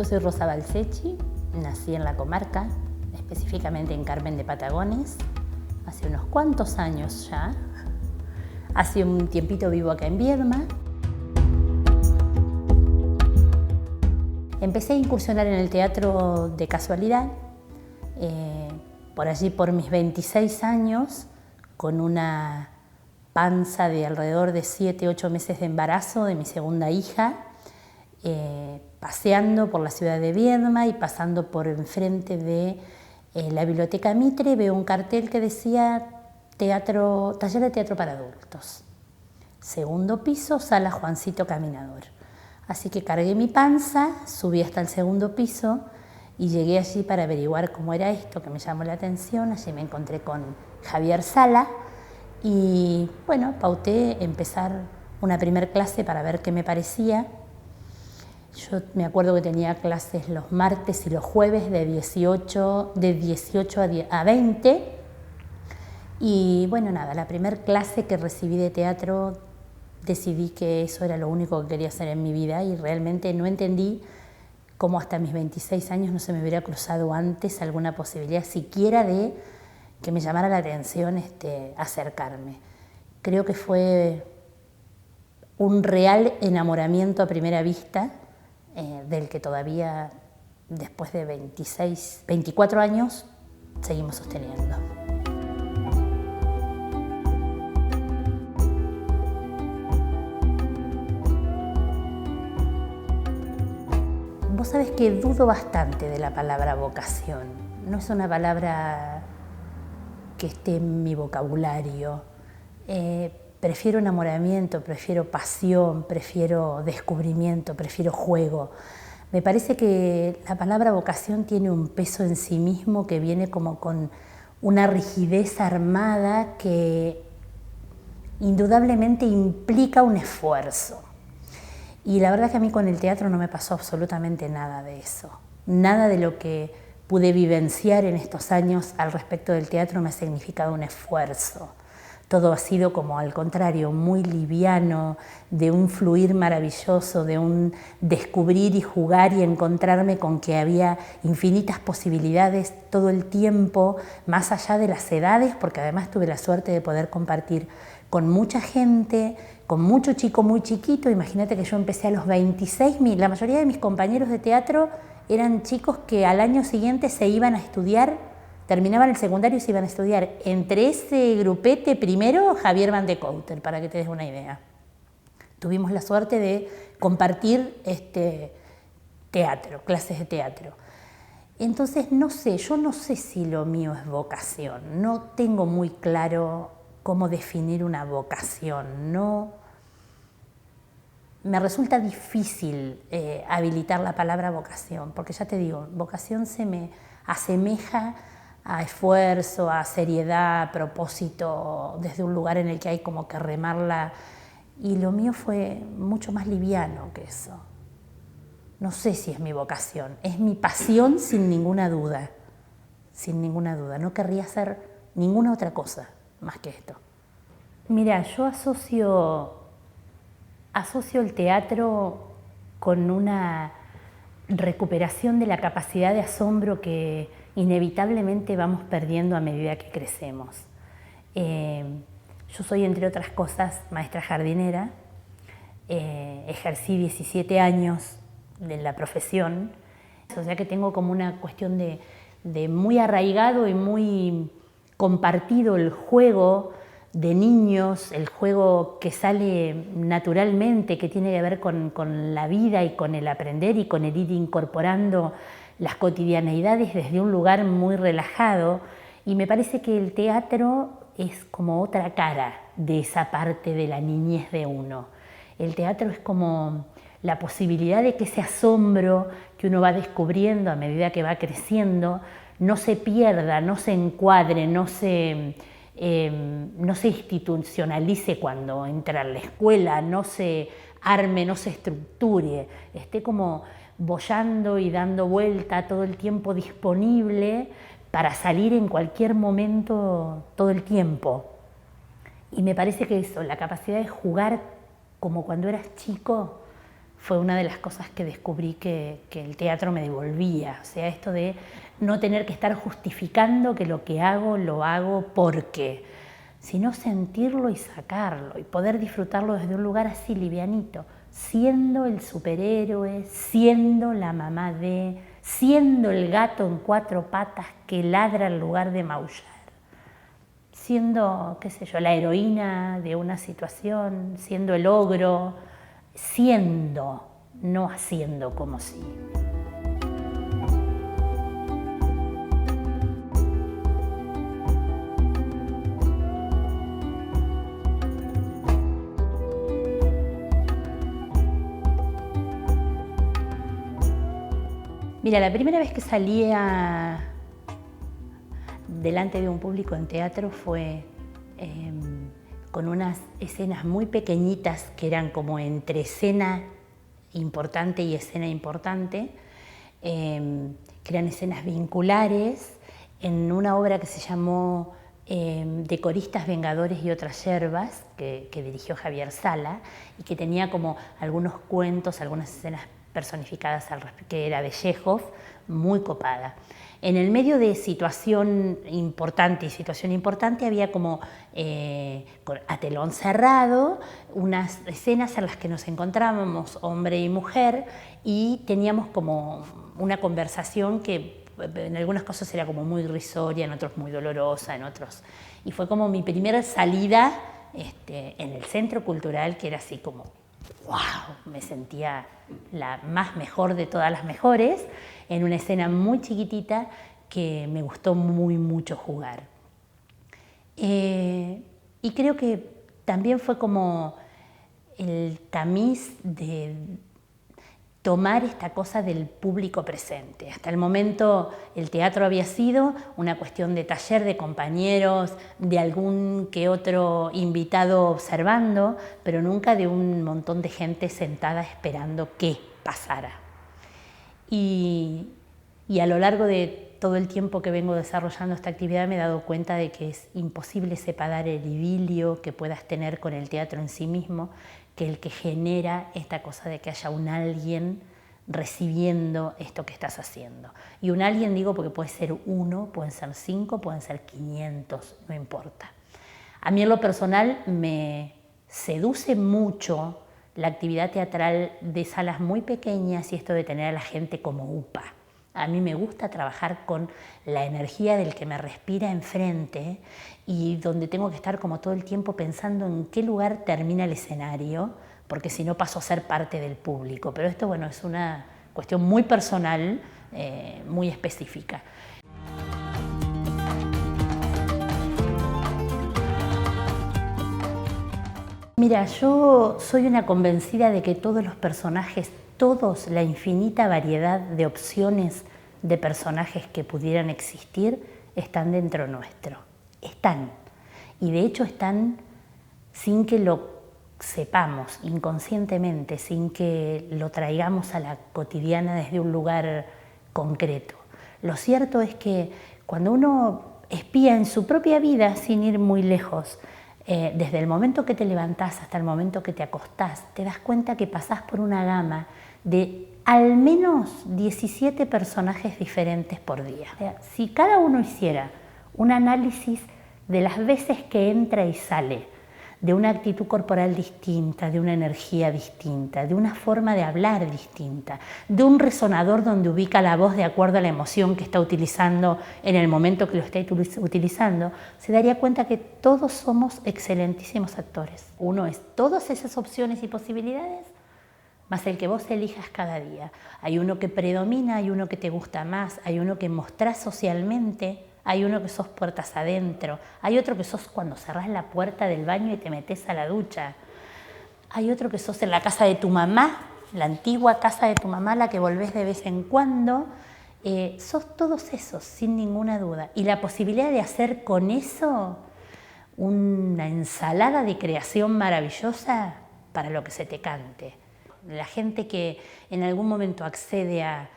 Yo soy Rosa Balsechi, nací en la comarca, específicamente en Carmen de Patagones, hace unos cuantos años ya. Hace un tiempito vivo acá en Viedma. Empecé a incursionar en el teatro de casualidad, por allí por mis 26 años, con una panza de alrededor de 7, 8 meses de embarazo de mi segunda hija, paseando por la ciudad de Viedma y pasando por enfrente de la Biblioteca Mitre, veo un cartel que decía taller de teatro para adultos. Segundo piso, sala Juancito Caminador. Así que cargué mi panza, subí hasta el segundo piso y llegué allí para averiguar cómo era esto, que me llamó la atención. Allí me encontré con Javier Sala y bueno, pauté empezar una primer clase para ver qué me parecía. Yo me acuerdo que tenía clases los martes y los jueves de 18 a 20. Y bueno, nada, la primera clase que recibí de teatro decidí que eso era lo único que quería hacer en mi vida y realmente no entendí cómo hasta mis 26 años no se me hubiera cruzado antes alguna posibilidad siquiera de que me llamara la atención acercarme. Creo que fue un real enamoramiento a primera vista, del que todavía después de 24 años seguimos sosteniendo. Vos sabés que dudo bastante de la palabra vocación. No es una palabra que esté en mi vocabulario. Prefiero enamoramiento, prefiero pasión, prefiero descubrimiento, prefiero juego. Me parece que la palabra vocación tiene un peso en sí mismo que viene como con una rigidez armada que indudablemente implica un esfuerzo. Y la verdad que a mí con el teatro no me pasó absolutamente nada de eso. Nada de lo que pude vivenciar en estos años al respecto del teatro me ha significado un esfuerzo. Todo ha sido como al contrario, muy liviano, de un fluir maravilloso, de un descubrir y jugar y encontrarme con que había infinitas posibilidades todo el tiempo, más allá de las edades, porque además tuve la suerte de poder compartir con mucha gente, con mucho chico muy chiquito. Imagínate que yo empecé a los 26, la mayoría de mis compañeros de teatro eran chicos que al año siguiente se iban a estudiar, terminaban el secundario y se iban a estudiar. Entre ese grupete primero, Javier Van de Couter, para que te des una idea. Tuvimos la suerte de compartir teatro, clases de teatro. Entonces, no sé, yo no sé si lo mío es vocación. No tengo muy claro cómo definir una vocación. No, me resulta difícil habilitar la palabra vocación, porque ya te digo, vocación se me asemeja a esfuerzo, a seriedad, a propósito, desde un lugar en el que hay como que remarla, y lo mío fue mucho más liviano que eso. No sé si es mi vocación, es mi pasión sin ninguna duda, no querría hacer ninguna otra cosa más que esto. Mira, yo asocio el teatro con una recuperación de la capacidad de asombro que inevitablemente vamos perdiendo a medida que crecemos. Yo soy, entre otras cosas, maestra jardinera, ejercí 17 años de la profesión, o sea que tengo como una cuestión de muy arraigado y muy compartido el juego de niños, el juego que sale naturalmente, que tiene que ver con la vida y con el aprender y con el ir incorporando las cotidianeidades desde un lugar muy relajado, y me parece que el teatro es como otra cara de esa parte de la niñez de uno. El teatro es como la posibilidad de que ese asombro que uno va descubriendo a medida que va creciendo no se pierda, no se encuadre, no se institucionalice cuando entra a la escuela, no se arme, no se estructure, esté como boyando y dando vuelta todo el tiempo, disponible para salir en cualquier momento todo el tiempo. Y me parece que eso, la capacidad de jugar como cuando eras chico, fue una de las cosas que descubrí que el teatro me devolvía. O sea, esto de no tener que estar justificando que lo que hago lo hago porque, sino sentirlo y sacarlo y poder disfrutarlo desde un lugar así livianito, siendo el superhéroe, siendo la mamá de, siendo el gato en 4 patas que ladra en lugar de maullar, siendo, qué sé yo, la heroína de una situación, siendo el ogro, siendo, no haciendo como si. Mira, la primera vez que salía delante de un público en teatro fue con unas escenas muy pequeñitas que eran como entre escena importante y escena importante, que eran escenas vinculares en una obra que se llamó Decoristas, Vengadores y otras yerbas, que dirigió Javier Sala y que tenía como algunos cuentos, algunas escenas personificadas que era de Chekhov, muy copada. En el medio de situación importante y situación importante había como a telón cerrado unas escenas en las que nos encontrábamos hombre y mujer y teníamos como una conversación que en algunas cosas era como muy irrisoria, en otros muy dolorosa, en otros. Y fue como mi primera salida en el Centro Cultural, que era así como ¡wow! Me sentía la más mejor de todas las mejores, en una escena muy chiquitita que me gustó mucho jugar. Y creo que también fue como el tamiz de tomar esta cosa del público presente. Hasta el momento el teatro había sido una cuestión de taller, de compañeros, de algún que otro invitado observando, pero nunca de un montón de gente sentada esperando que pasara. Y a lo largo de todo el tiempo que vengo desarrollando esta actividad me he dado cuenta de que es imposible separar el idilio que puedas tener con el teatro en sí mismo, que el que genera esta cosa de que haya un alguien recibiendo esto que estás haciendo. Y un alguien digo porque puede ser 1, pueden ser 5, pueden ser 500, no importa. A mí en lo personal me seduce mucho la actividad teatral de salas muy pequeñas y esto de tener a la gente como upa. A mí me gusta trabajar con la energía del que me respira enfrente y donde tengo que estar como todo el tiempo pensando en qué lugar termina el escenario, porque si no paso a ser parte del público. Pero esto, bueno, es una cuestión muy personal, muy específica. Mira, yo soy una convencida de que todos los personajes, todos, la infinita variedad de opciones de personajes que pudieran existir, están dentro nuestro. Están. Y de hecho están sin que lo sepamos, inconscientemente, sin que lo traigamos a la cotidiana desde un lugar concreto. Lo cierto es que cuando uno espía en su propia vida, sin ir muy lejos, desde el momento que te levantás hasta el momento que te acostás, te das cuenta que pasás por una gama de al menos 17 personajes diferentes por día. O sea, si cada uno hiciera un análisis de las veces que entra y sale, de una actitud corporal distinta, de una energía distinta, de una forma de hablar distinta, de un resonador donde ubica la voz de acuerdo a la emoción que está utilizando en el momento que lo está utilizando, se daría cuenta que todos somos excelentísimos actores. Uno es todas esas opciones y posibilidades, más el que vos elijas cada día. Hay uno que predomina, hay uno que te gusta más, hay uno que mostrás socialmente, hay uno que sos puertas adentro, hay otro que sos cuando cerrás la puerta del baño y te metés a la ducha, hay otro que sos en la casa de tu mamá, la antigua casa de tu mamá, la que volvés de vez en cuando. Sos todos esos, sin ninguna duda. Y la posibilidad de hacer con eso una ensalada de creación maravillosa para lo que se te cante. La gente que en algún momento accede a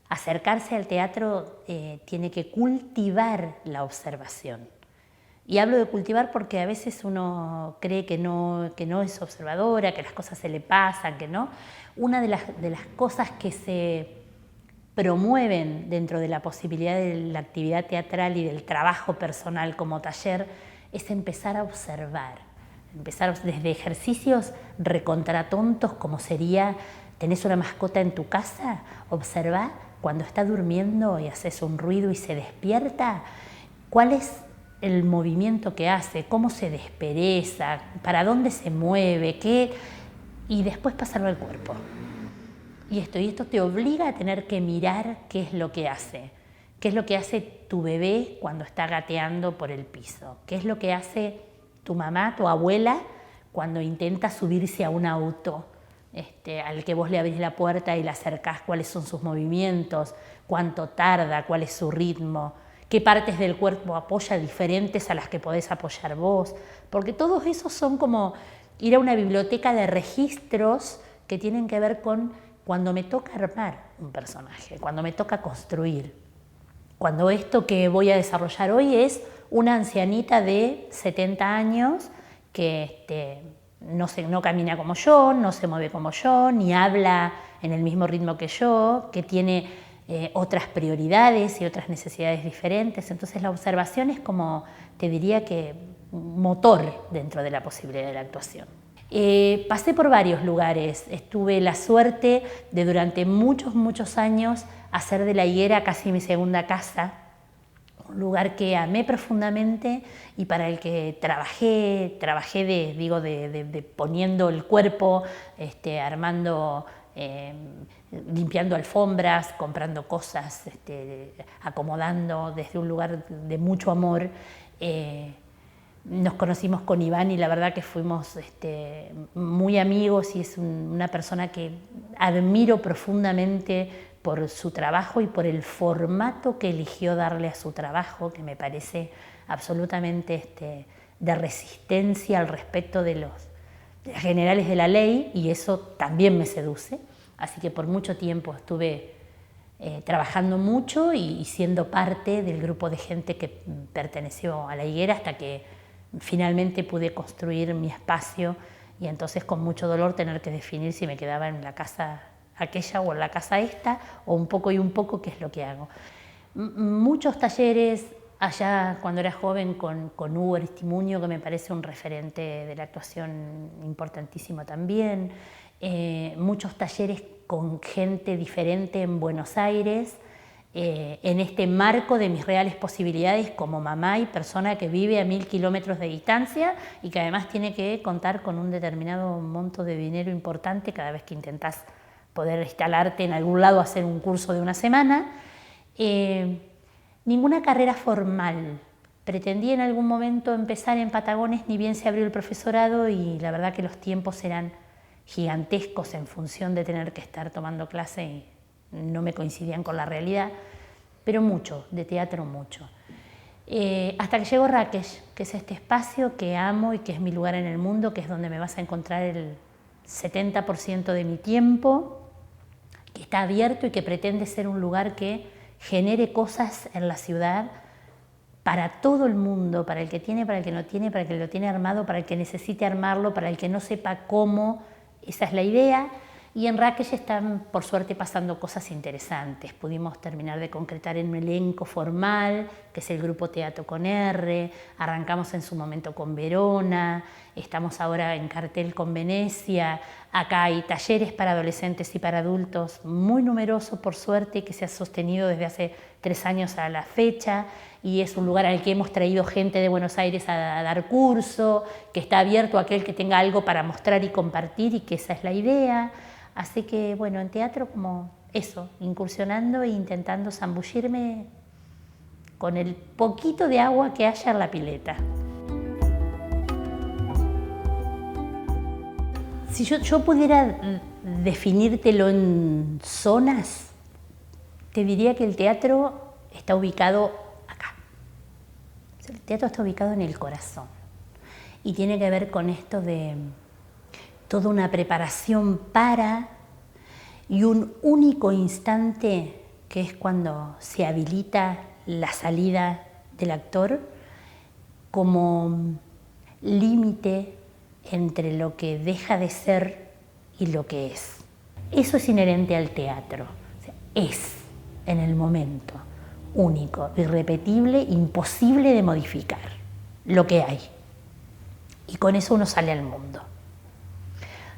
acercarse al teatro tiene que cultivar la observación. Y hablo de cultivar porque a veces uno cree que no es observadora, que las cosas se le pasan, que no. Una de las cosas que se promueven dentro de la posibilidad de la actividad teatral y del trabajo personal como taller es empezar a observar. Empezar desde ejercicios recontratontos como sería, tenés una mascota en tu casa, observá cuando está durmiendo y haces un ruido y se despierta, cuál es el movimiento que hace, cómo se despereza, para dónde se mueve, qué, y después pasarlo al cuerpo. Y esto te obliga a tener que mirar qué es lo que hace tu bebé cuando está gateando por el piso, qué es lo que hace tu mamá, tu abuela, cuando intenta subirse a un auto, al que vos le abrís la puerta y le acercás, cuáles son sus movimientos, cuánto tarda, cuál es su ritmo, qué partes del cuerpo apoya diferentes a las que podés apoyar vos, porque todos esos son como ir a una biblioteca de registros que tienen que ver con cuando me toca armar un personaje, cuando me toca construir, cuando esto que voy a desarrollar hoy es una ancianita de 70 años que no camina como yo, no se mueve como yo, ni habla en el mismo ritmo que yo, que tiene otras prioridades y otras necesidades diferentes. Entonces la observación es como, te diría que motor dentro de la posibilidad de la actuación. Pasé por varios lugares, tuve la suerte de durante muchos años hacer de La Higuera casi mi segunda casa, un lugar que amé profundamente y para el que trabajé poniendo el cuerpo, armando, limpiando alfombras, comprando cosas, acomodando desde un lugar de mucho amor. Nos conocimos con Iván y la verdad que fuimos muy amigos y es una persona que admiro profundamente por su trabajo y por el formato que eligió darle a su trabajo, que me parece absolutamente de resistencia al respecto de las generales de la ley, y eso también me seduce. Así que por mucho tiempo estuve trabajando mucho y siendo parte del grupo de gente que perteneció a La Higuera hasta que finalmente pude construir mi espacio y entonces con mucho dolor tener que definir si me quedaba en la casa aquella o en la casa esta, o un poco y un poco, qué es lo que hago. Muchos talleres allá cuando era joven con Hugo Aristimuño, que me parece un referente de la actuación importantísimo también, muchos talleres con gente diferente en Buenos Aires, en este marco de mis reales posibilidades como mamá y persona que vive a 1000 kilómetros de distancia y que además tiene que contar con un determinado monto de dinero importante cada vez que intentás poder instalarte en algún lado, hacer un curso de una semana. Ninguna carrera formal. Pretendí en algún momento empezar en Patagones, ni bien se abrió el profesorado y la verdad que los tiempos eran gigantescos en función de tener que estar tomando clase y no me coincidían con la realidad, pero mucho, de teatro mucho. Hasta que llegó Rakesh, que es este espacio que amo y que es mi lugar en el mundo, que es donde me vas a encontrar el 70% de mi tiempo, que está abierto y que pretende ser un lugar que genere cosas en la ciudad para todo el mundo, para el que tiene, para el que no tiene, para el que lo tiene armado, para el que necesite armarlo, para el que no sepa cómo. Esa es la idea. Y en Rakesh están, por suerte, pasando cosas interesantes. Pudimos terminar de concretar en un elenco formal, que es el grupo Teatro con R, arrancamos en su momento con Verona, estamos ahora en cartel con Venecia. Acá hay talleres para adolescentes y para adultos muy numeroso, por suerte, que se ha sostenido desde hace 3 años a la fecha, y es un lugar al que hemos traído gente de Buenos Aires a dar curso, que está abierto a aquel que tenga algo para mostrar y compartir, y que esa es la idea. Así que, bueno, en teatro como eso, incursionando e intentando zambullirme con el poquito de agua que haya en la pileta. Si yo pudiera definírtelo en zonas, te diría que el teatro está ubicado acá. El teatro está ubicado en el corazón y tiene que ver con esto de toda una preparación para y un único instante que es cuando se habilita la salida del actor, como límite entre lo que deja de ser y lo que es. Eso es inherente al teatro. O sea, es en el momento, único, irrepetible, imposible de modificar lo que hay. Y con eso uno sale al mundo.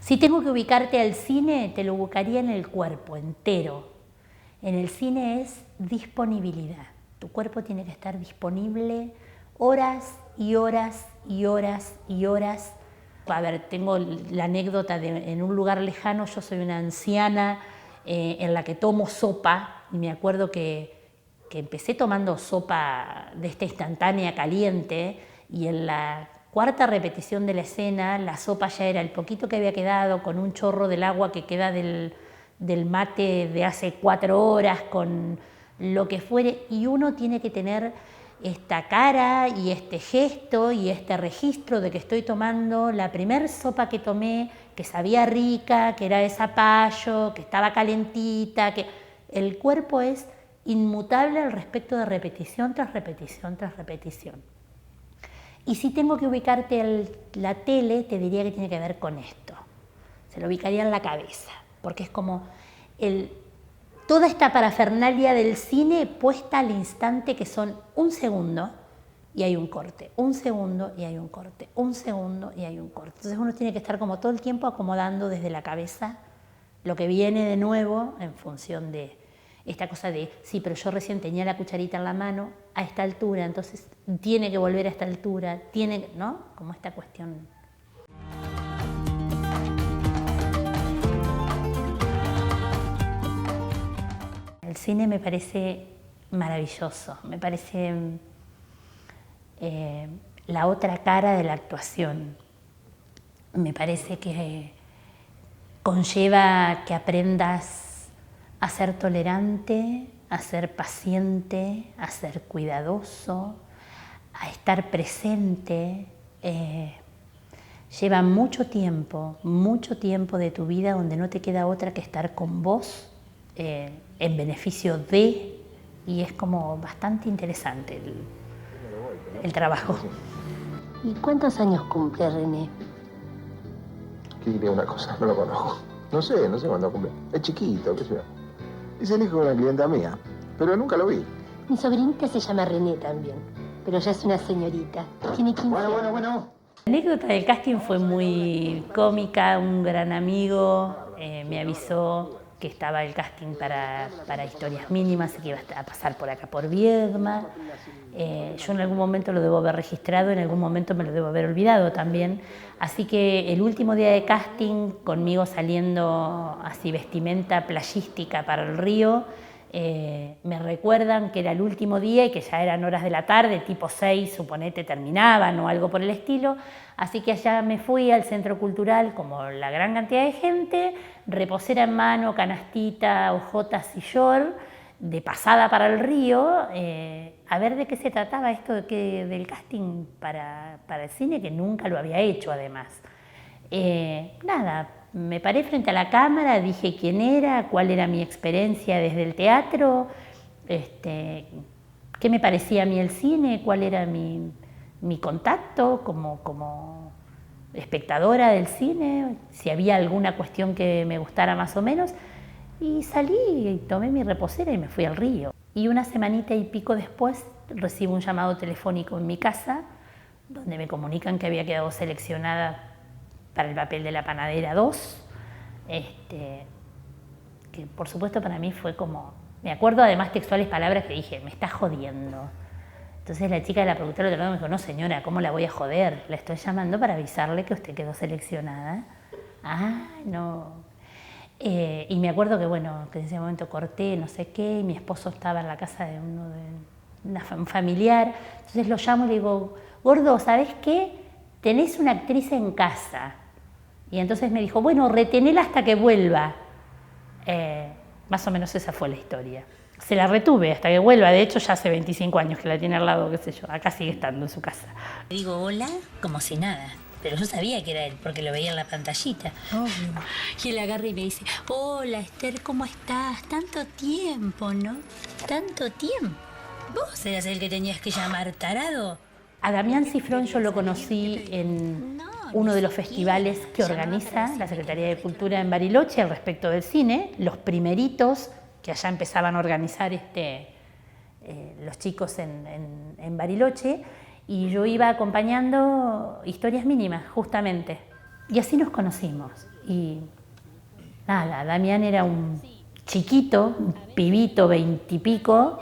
Si tengo que ubicarte al cine, te lo ubicaría en el cuerpo entero. En el cine es disponibilidad. Tu cuerpo tiene que estar disponible horas y horas y horas y horas. A ver, tengo la anécdota de en un lugar lejano, yo soy una anciana en la que tomo sopa, y me acuerdo que empecé tomando sopa de esta instantánea caliente, y en la cuarta repetición de la escena la sopa ya era el poquito que había quedado, con un chorro del agua que queda del mate de hace 4 horas, con lo que fuere, y uno tiene que tener esta cara y este gesto y este registro de que estoy tomando la primer sopa que tomé, que sabía rica, que era de zapallo, que estaba calentita, que el cuerpo es inmutable al respecto de repetición tras repetición tras repetición. Y si tengo que ubicarte la tele, te diría que tiene que ver con esto. Se lo ubicaría en la cabeza, porque es como toda esta parafernalia del cine puesta al instante, que son un segundo y hay un corte, un segundo y hay un corte, un segundo y hay un corte. Entonces uno tiene que estar como todo el tiempo acomodando desde la cabeza lo que viene de nuevo en función de esta cosa de, sí, pero yo recién tenía la cucharita en la mano a esta altura, entonces tiene que volver a esta altura, ¿no? Como esta cuestión. El cine me parece maravilloso, me parece la otra cara de la actuación. Me parece que conlleva que aprendas a ser tolerante, a ser paciente, a ser cuidadoso, a estar presente. Lleva mucho tiempo de tu vida donde no te queda otra que estar con vos, en beneficio de, y es como bastante interesante el trabajo. ¿Y cuántos años cumple René? ¿Qué diré una cosa? No lo conozco. No sé cuándo cumple. Es chiquito, qué sé yo. Es el hijo de una clienta mía, pero nunca lo vi. Mi sobrinita se llama René también, pero ya es una señorita. Tiene 15 años. Bueno. La anécdota del casting fue muy cómica. Un gran amigo me avisó que estaba el casting para Historias Mínimas y que iba a pasar por acá por Viedma. Yo en algún momento lo debo haber registrado, en algún momento me lo debo haber olvidado también. Así que el último día de casting, conmigo saliendo así vestimenta playística para el río, me recuerdan que era el último día y que ya eran horas de la tarde, tipo 6, suponete, terminaban o algo por el estilo. Así que allá me fui al centro cultural, como la gran cantidad de gente, reposera en mano, canastita, hojotas y short, de pasada para el río, a ver de qué se trataba esto del casting para el cine, que nunca lo había hecho además. Nada, me paré frente a la cámara, dije quién era, cuál era mi experiencia desde el teatro, qué me parecía a mí el cine, cuál era mi contacto como espectadora del cine, si había alguna cuestión que me gustara más o menos, y salí y tomé mi reposera y me fui al río. Y una semanita y pico después recibo un llamado telefónico en mi casa, donde me comunican que había quedado seleccionada para el papel de la panadera 2, que por supuesto para mí fue como, me acuerdo además textuales palabras que dije, me está jodiendo. Entonces la chica de la productora del otro lado me dijo, no señora, ¿cómo la voy a joder? La estoy llamando para avisarle que usted quedó seleccionada. Ah, no. Y me acuerdo que bueno, que en ese momento corté, no sé qué, y mi esposo estaba en la casa de un familiar. Entonces lo llamo y le digo, gordo, ¿sabés qué? Tenés una actriz en casa. Y entonces me dijo, bueno, retenela hasta que vuelva. Más o menos esa fue la historia. Se la retuve hasta que vuelva, de hecho ya hace 25 años que la tiene al lado, qué sé yo, acá sigue estando en su casa. Le digo hola, como si nada, pero yo sabía que era él, porque lo veía en la pantallita. Obvio. Y él agarra y me dice, hola Esther, ¿cómo estás? Tanto tiempo, ¿no? Tanto tiempo. ¿Vos eras el que tenías que llamar, tarado? A Damián Cifrón yo lo conocí en uno de los festivales que organiza la Secretaría de Cultura en Bariloche al respecto del cine, los primeritos que allá empezaban a organizar los chicos en Bariloche, y yo iba acompañando Historias Mínimas, justamente. Y así nos conocimos. Y nada, Damián era un chiquito, un pibito, 20 y pico,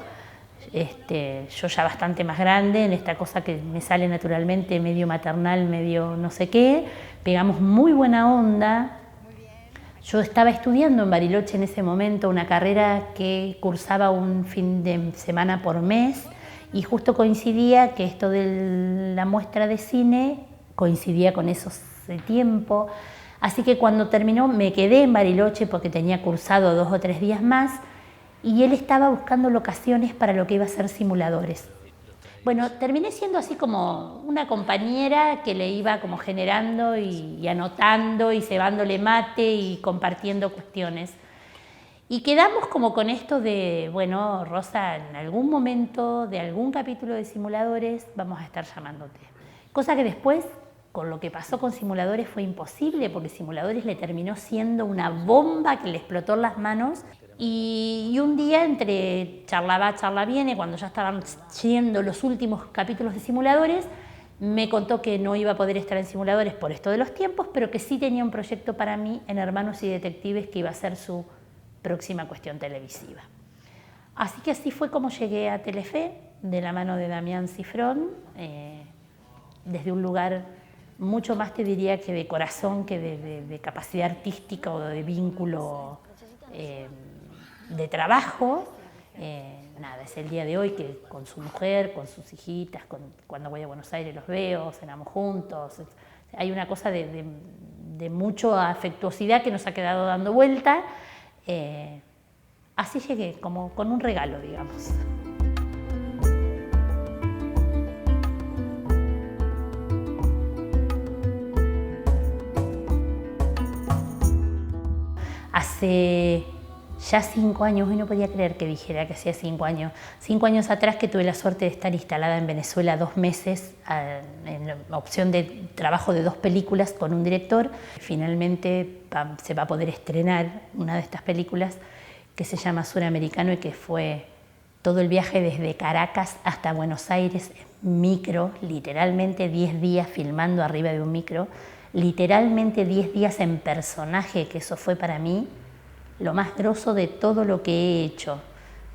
yo ya bastante más grande, en esta cosa que me sale naturalmente, medio maternal, medio no sé qué. Pegamos muy buena onda. Yo estaba estudiando en Bariloche en ese momento una carrera que cursaba un fin de semana por mes, y justo coincidía que esto de la muestra de cine coincidía con esos tiempo. Así que cuando terminó me quedé en Bariloche porque tenía cursado 2 o 3 días más, y él estaba buscando locaciones para lo que iba a ser Simuladores. Bueno, terminé siendo así como una compañera que le iba como generando y anotando y cebándole mate y compartiendo cuestiones. Y quedamos como con esto de, bueno, Rosa, en algún momento de algún capítulo de Simuladores vamos a estar llamándote. Cosa que después, con lo que pasó con Simuladores, fue imposible, porque Simuladores le terminó siendo una bomba que le explotó en las manos. Y un día, entre charla va, charla viene, cuando ya estaban siendo los últimos capítulos de Simuladores, me contó que no iba a poder estar en Simuladores por esto de los tiempos, pero que sí tenía un proyecto para mí en Hermanos y Detectives, que iba a ser su próxima cuestión televisiva. Así que así fue como llegué a Telefe, de la mano de Damián Cifrón, desde un lugar mucho más, te diría, que de corazón, que de capacidad artística o de vínculo de trabajo. Nada, es el día de hoy que con su mujer, con sus hijitas, cuando voy a Buenos Aires los veo, cenamos juntos. Hay una cosa de mucha afectuosidad que nos ha quedado dando vuelta. Así llegué, como con un regalo, digamos. Hace ya 5 años, hoy no podía creer que dijera que hacía 5 años. 5 años atrás, que tuve la suerte de estar instalada en Venezuela 2 meses en la opción de trabajo de 2 películas con un director. Finalmente se va a poder estrenar una de estas películas que se llama Suramericano, y que fue todo el viaje desde Caracas hasta Buenos Aires en micro, literalmente 10 días filmando arriba de un micro, literalmente 10 días en personaje, que eso fue para mí lo más grosso de todo lo que he hecho.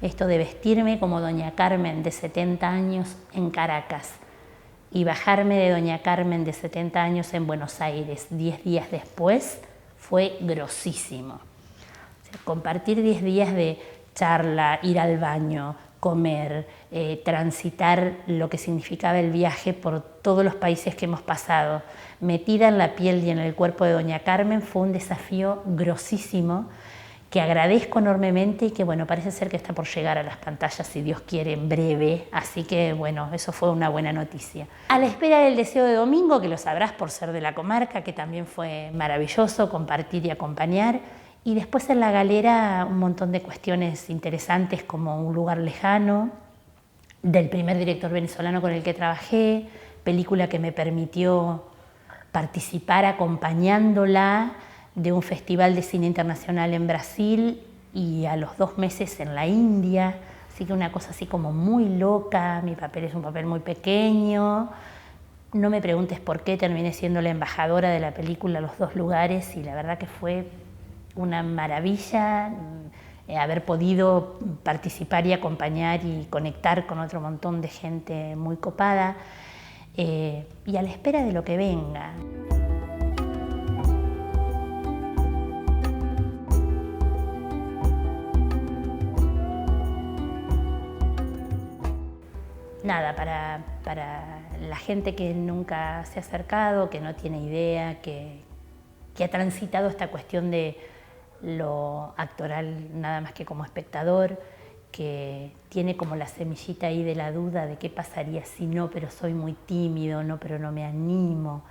Esto de vestirme como Doña Carmen de 70 años en Caracas y bajarme de Doña Carmen de 70 años en Buenos Aires 10 días después fue grosísimo. O sea, compartir 10 días de charla, ir al baño, comer, transitar lo que significaba el viaje por todos los países que hemos pasado, metida en la piel y en el cuerpo de Doña Carmen, fue un desafío grosísimo, que agradezco enormemente y que, bueno, parece ser que está por llegar a las pantallas, si Dios quiere, en breve. Así que, bueno, eso fue una buena noticia. A la espera del Deseo de Domingo, que lo sabrás por ser de la comarca, que también fue maravilloso compartir y acompañar. Y después en La Galera un montón de cuestiones interesantes, como Un lugar lejano, del primer director venezolano con el que trabajé, película que me permitió participar acompañándola de un festival de cine internacional en Brasil, y a los 2 meses en la India. Así que una cosa así como muy loca. Mi papel es un papel muy pequeño. No me preguntes por qué, terminé siendo la embajadora de la película a los 2 lugares, y la verdad que fue una maravilla haber podido participar y acompañar y conectar con otro montón de gente muy copada, y a la espera de lo que venga. Nada, para la gente que nunca se ha acercado, que no tiene idea, que ha transitado esta cuestión de lo actoral nada más que como espectador, que tiene como la semillita ahí de la duda de qué pasaría si no, pero soy muy tímido, no, pero no me animo,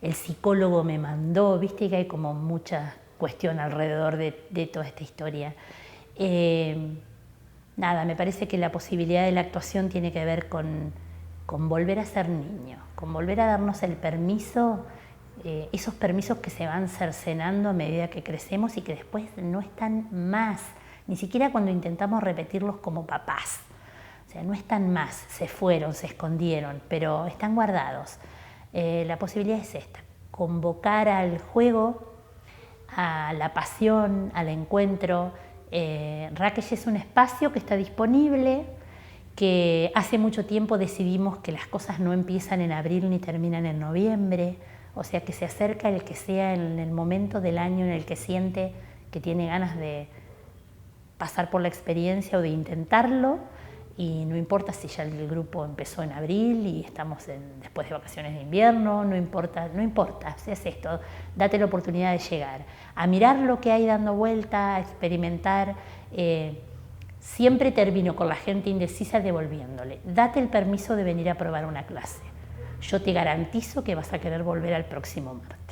el psicólogo me mandó, viste que hay como mucha cuestión alrededor de toda esta historia. Nada, me parece que la posibilidad de la actuación tiene que ver con con volver a ser niño, con volver a darnos el permiso, esos permisos que se van cercenando a medida que crecemos y que después no están más, ni siquiera cuando intentamos repetirlos como papás. O sea, no están más, se fueron, se escondieron, pero están guardados. La posibilidad es esta, convocar al juego, a la pasión, al encuentro. Rakesh es un espacio que está disponible, que hace mucho tiempo decidimos que las cosas no empiezan en abril ni terminan en noviembre, o sea que se acerca el que sea en el momento del año en el que siente que tiene ganas de pasar por la experiencia o de intentarlo, y no importa si ya el grupo empezó en abril y estamos después de vacaciones de invierno, no importa, si es esto, date la oportunidad de llegar, a mirar lo que hay dando vuelta, a experimentar. Siempre termino con la gente indecisa devolviéndole, date el permiso de venir a probar una clase. Yo te garantizo que vas a querer volver al próximo martes.